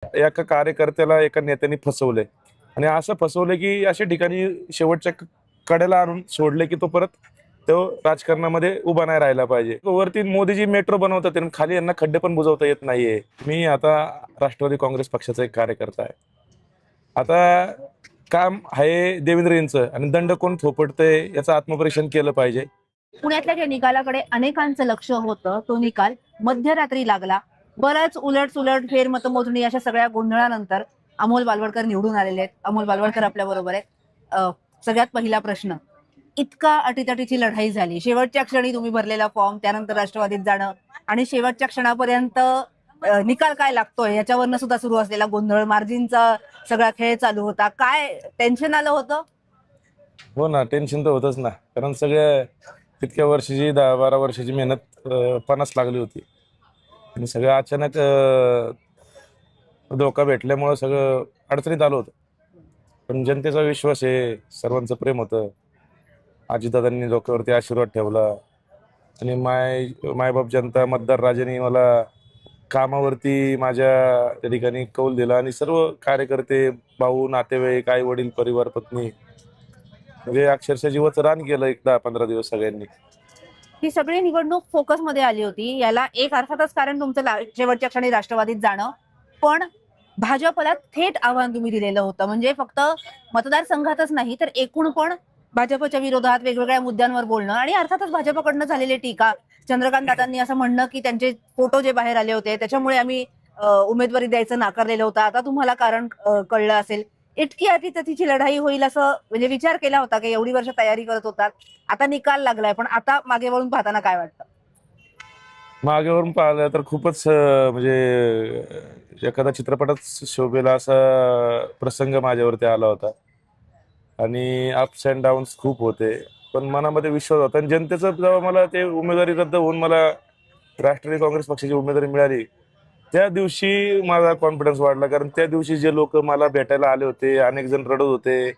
एका कार्यकर्त्याला एका नेत्याने फसवले आणि असं फसवले की अशा ठिकाणी शेवटच्या कडेला आणून सोडले की तो परत तो राजकारणामध्ये उभा नाही राहिला पाहिजे। वरती मोदीजी मेट्रो बनवतात आणि खाली यांना खड्डे पण बुजवता येत नाहीये। मी आता राष्ट्रवादी काँग्रेस पक्षाचा एक कार्यकर्ता आहे। आता काम आहे देवेंद्रजींचं आणि दंड कोण थोपटतंय याचं आत्मपरीक्षण केलं पाहिजे। पुण्यातल्या ज्या निकालाकडे अनेकांचं लक्ष होतं तो निकाल मध्यरात्री लागला। बराच उलट सुलट फेर मतमोजणी अशा सगळ्या गोंधळानंतर अमोल बालवडकर निवडून आलेले आहेत। अमोल बालवडकर आपल्या बरोबर आहेत। सगळ्यात पहिला प्रश्न, इतका अटीतटीची लढाई झाली, शेवटच्या क्षणी तुम्ही भरलेला फॉर्म, त्यानंतर राष्ट्रवादीत जाणं आणि शेवटच्या क्षणापर्यंत निकाल काय लागतोय याच्यावरनं सुद्धा सुरू असलेला गोंधळ, मार्जिनचा सगळा खेळ चालू होता, काय टेन्शन आलं होतं? हो ना, टेन्शन तर होतच ना, कारण सगळ्या इतक्या वर्षाची 10-12 वर्षाची मेहनत पणास लागली होती आणि सगळं अचानक धोका भेटल्यामुळं सगळं अडचणीत आलं होतं। पण जनतेचा विश्वास आहे, सर्वांचं प्रेम होतं। अजितदादांनी डोक्यावरती आशीर्वाद ठेवला आणि मायबाप जनता मतदार राजांनी मला कामावरती माझ्या त्या ठिकाणी कौल दिला आणि सर्व कार्यकर्ते, भाऊ, नातेवाईक, आई वडील, परिवार, पत्नी म्हणजे अक्षरशः जीवाचं रान केलं एक 10-15 दिवस सगळ्यांनी। ही सगळी निवडणूक फोकसमध्ये आली होती, याला एक अर्थातच कारण तुमचं शेवटच्या क्षणी राष्ट्रवादीत जाणं, पण भाजपला थेट आव्हान तुम्ही दिलेलं होतं। म्हणजे फक्त मतदारसंघातच नाही तर एकूण पण भाजपच्या विरोधात वेगवेगळ्या मुद्द्यांवर बोलणं आणि अर्थातच भाजपकडनं झालेली टीका। चंद्रकांत दादांनी असं म्हणणं की त्यांचे फोटो जे बाहेर आले होते त्याच्यामुळे आम्ही उमेदवारी द्यायचं नाकारलेलं होतं, आता तुम्हाला कारण कळलं असेल। इतकी अटीतटीची लढाई होईल असं म्हणजे विचार केला होता की एवढी वर्ष तयारी करत होतात, आता निकाल लागलाय, पण आता मागे वळून पाहताना काय वाटतं? मागे वरून पाहिलं तर खूपच एखादा चित्रपटात शोभेला असा प्रसंग माझ्यावरती आला होता आणि अप्स अँड डाऊन्स खूप होते, पण मनामध्ये विश्वास होता आणि जनतेचं जेव्हा मला ते उमेदवारी रद्द होऊन मला राष्ट्रवादी काँग्रेस पक्षाची उमेदवारी मिळाली त्या दिवशी माझा कॉन्फिडन्स वाढला। कारण त्या दिवशी जे लोक मला भेटायला आले होते, अनेक जण रडत होते,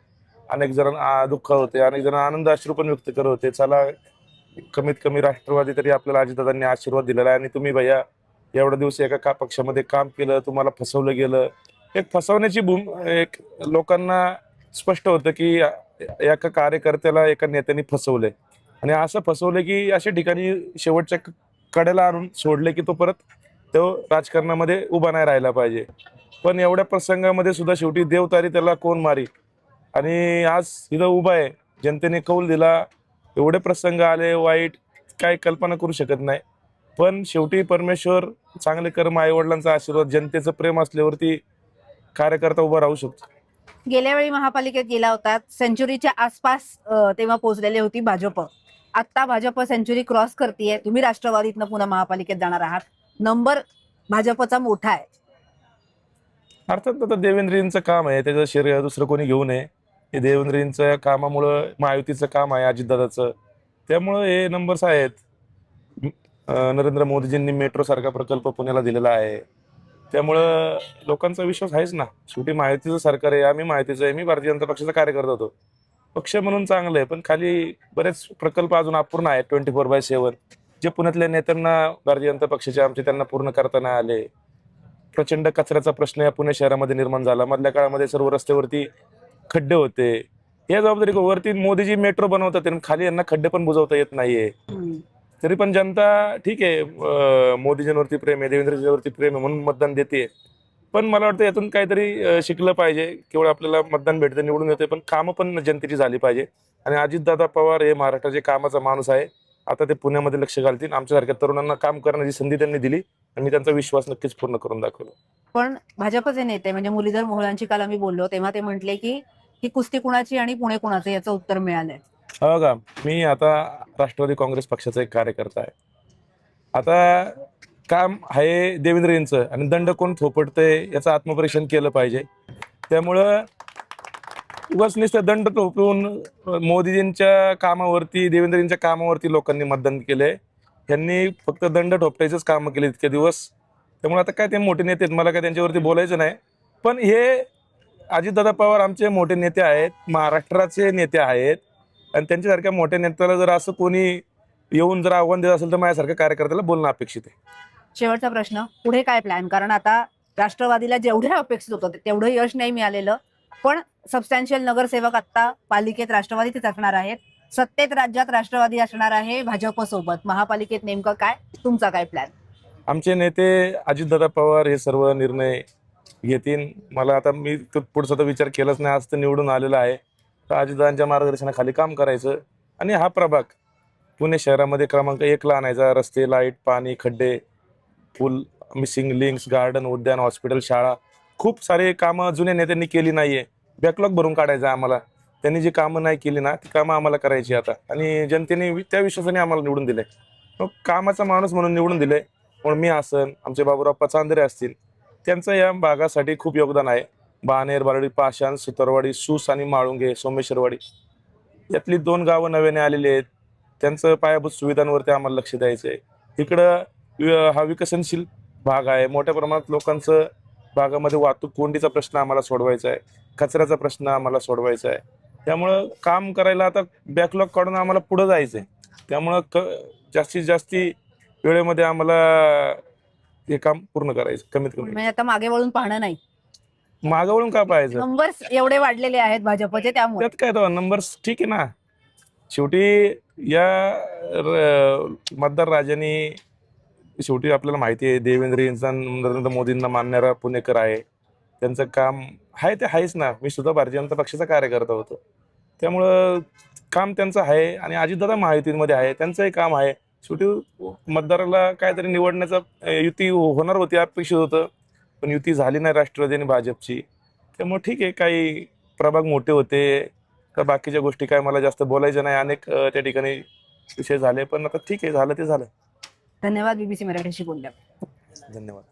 अनेक जण दुःख होते, अनेक जण आनंद अश्रू पण व्यक्त करत होते। चला, कमीत कमी राष्ट्रवादी तरी आपल्याला अजितदादांनी आशीर्वाद दिलेला आहे आणि तुम्ही भैया एवढा दिवस एका पक्षामध्ये काम केलं, तुम्हाला फसवलं गेलं। एक फसवण्याची एक लोकांना स्पष्ट होतं की एका कार्यकर्त्याला एका नेत्याने फसवलंय आणि असं फसवलं की अशा ठिकाणी शेवटच्या कडेला आणून सोडले की तो परत तो राजकारणामध्ये उभा नाही राहिला पाहिजे। पण एवढ्या प्रसंगामध्ये सुद्धा शेवटी देव तारी त्याला कोण मारी आणि आज इथं उभा आहे। जनतेने कौल दिला, एवढे प्रसंग आले वाईट, काय कल्पना करू शकत नाही, पण शेवटी परमेश्वर, चांगले कर्म, आईवडिलांचा आशीर्वाद, जनतेचं प्रेम असल्यावरती कार्यकर्ता उभा राहू शकतो। गेल्या वेळी महापालिकेत गेला होता, सेंचुरीच्या आसपास तेव्हा पोहोचलेली होती भाजप। आता भाजप सेंचुरी क्रॉस करतेय, तुम्ही राष्ट्रवादीतनं पुन्हा महापालिकेत जाणार आहात, नंबर भाजपचा मोठा आहे। अर्थात आता देवेंद्रजींचं काम आहे, त्याचं श्रेय दुसरं कोणी घेऊ नये। हे देवेंद्रजींच्या कामामुळं महायुतीचं काम आहे अजितदादाचं, त्यामुळं हे नंबर्स आहेत। नरेंद्र मोदीजींनी मेट्रो सारखा प्रकल्प पुण्याला दिलेला आहे, त्यामुळं लोकांचा विश्वास आहेच ना। शेवटी महायुतीचं सरकार आहे, आम्ही महायुतीचं आहे, मी भारतीय जनता पक्षाचा कार्यकर्ता होतो। पक्ष म्हणून चांगलं आहे, पण खाली बरेच प्रकल्प अजून अपूर्ण आहेत 24/7 जे पुण्यातल्या नेत्यांना, भारतीय जनता पक्षाचे आमचे, त्यांना पूर्ण करता नाही आले। प्रचंड कचऱ्याचा प्रश्न या पुणे शहरामध्ये निर्माण झाला, मधल्या काळामध्ये सर्व रस्त्यावरती खड्डे होते। या जबाबदारी वरती मोदीजी मेट्रो बनवतात आणि खाली यांना खड्डे पण बुजवता येत नाहीये। तरी पण जनता ठीक आहे, मोदीजींवरती प्रेम आहे, देवेंद्रजींवरती प्रेम आहे म्हणून मतदान देते। पण मला वाटतं यातून काहीतरी शिकलं पाहिजे। केवळ आपल्याला मतदान भेटतं, निवडून येते, पण कामं पण जनतेची झाली पाहिजे आणि अजितदादा पवार हे महाराष्ट्राचे कामाचा माणूस आहे। आता ते पुण्यामध्ये लक्ष घालतील, आमच्यासारख्या तरुणांना काम करण्याची संधी त्यांनी दिली आणि मी त्यांचा विश्वास नक्कीच पूर्ण करून दाखवला। पण भाजपचे नेते म्हणजे मुरलीधर मोहोळांची काल आम्ही बोललो तेव्हा ते म्हटले की ही कुस्ती कुणाची आणि पुणे कुणाचं याचं उत्तर मिळालंय। बघा, मी आता राष्ट्रवादी काँग्रेस पक्षाचा एक कार्यकर्ता आहे। आता काम आहे देवेंद्रजींचं आणि दंड कोण थोपटतंय याचं आत्मपरीक्षण केलं पाहिजे। त्यामुळं उगाच नुसतं दंड थोपवून मोदीजींच्या कामावरती, देवेंद्रजींच्या कामावरती लोकांनी मतदान केलंय। त्यांनी फक्त दंड ठोपटायचंच कामं केले इतके दिवस, त्यामुळे आता काय ते मोठे नेते आहेत, मला काय त्यांच्यावरती बोलायचं नाही। पण हे अजितदादा पवार आमचे मोठे नेते आहेत, महाराष्ट्राचे नेते आहेत आणि त्यांच्यासारख्या मोठ्या नेत्याला जर असं कोणी येऊन जर आव्हान देत असेल तर माझ्यासारख्या कार्यकर्त्याला बोलणं अपेक्षित आहे। शेवटचा प्रश्न, पुढे काय प्लॅन? कारण आता राष्ट्रवादीला जेवढ्या अपेक्षित होतं तेवढं यश नाही मिळालेलं, पण सबस्टॅन्शियल नगरसेवक आता पालिकेत राष्ट्रवादीच असणार आहेत. सत्तेत राज्यात राष्ट्रवादी असणार आहे भाजप सोबत. महापालिकेत नेमकं काय, तुमचा काय प्लॅन? आमचे नेते अजितदादा पवार हे सर्व निर्णय घेतील. मला आता मी पुढचा तर विचार केलाच नाही. आज तर निवडून आलेला आहे, तर अजितदादांच्या मार्गदर्शनाखाली काम करायचं आणि हा प्रभाग पुणे शहरामध्ये क्रमांक 1ला आणायचा. रस्ते, लाईट, पाणी, खड्डे, पूल, मिसिंग लिंक्स, गार्डन, उद्यान, हॉस्पिटल, शाळा, खूप सारे कामं जुन्या नेत्यांनी केली नाहीये. बॅकलॉग भरून काढायचं आहे आम्हाला. त्यांनी जी कामं नाही केली ना, ती कामं आम्हाला करायची आता, आणि जनतेने त्या विश्वासाने आम्हाला निवडून दिलंय. मग कामाचा माणूस म्हणून निवडून दिलंय. म्हणून मी असन, आमचे बाबूराव चांदरे असतील, त्यांचं या भागासाठी खूप योगदान आहे. बाणेर, बारडी, पाषाण, सुतारवाडी, सूस आणि माळुंगे, सोमेश्वरवाडी यातली 2 गावं नव्याने आलेली आहेत. त्यांचं पायाभूत सुविधांवरती आम्हाला लक्ष द्यायचं आहे. इकडं हा विकसनशील भाग आहे. मोठ्या प्रमाणात लोकांचं भागामध्ये वाहतूक कोंडीचा प्रश्न आम्हाला सोडवायचा आहे. कचऱ्याचा प्रश्न आम्हाला सोडवायचा आहे. त्यामुळं काम करायला आता बॅकलॉग काढून आम्हाला पुढं जायचं आहे. त्यामुळं जास्तीत जास्ती वेळेमध्ये आम्हाला हे काम पूर्ण करायचं, कमीत कमी. म्हणजे आता मागे वळून पाहणं नाही. मागं वळून का पाहायचं? नंबर्स एवढे वाढलेले आहेत भाजपचे, त्यामुळे त्यात काय तो नंबर्स ठीक आहे ना. शेवटी या मतदार राजांनी, शेवटी आपल्याला माहिती आहे देवेंद्र नरेंद्र मोदींना मानणारा पुणेकर आहे. त्यांचं काम आहे ते आहेच ना. मी सुद्धा भारतीय जनता पक्षाचा कार्यकर्ता होतो, त्यामुळं काम त्यांचं आहे. आणि अजितदादा महायुतीमध्ये आहे, त्यांचंही काम आहे. शेवटी मतदाराला काहीतरी निवडण्याचा युती होणार होती, अपेक्षित होतं, पण युती झाली नाही राष्ट्रवादी आणि भाजपची. त्यामुळे ठीक आहे, काही प्रभाग मोठे होते, तर बाकीच्या गोष्टी काय मला जास्त बोलायच्या नाही. अनेक त्या ठिकाणी विषय झाले, पण आता ठीक आहे, झालं ते झालं. धन्यवाद बीबीसी मराठीशी बोलल्या. धन्यवाद.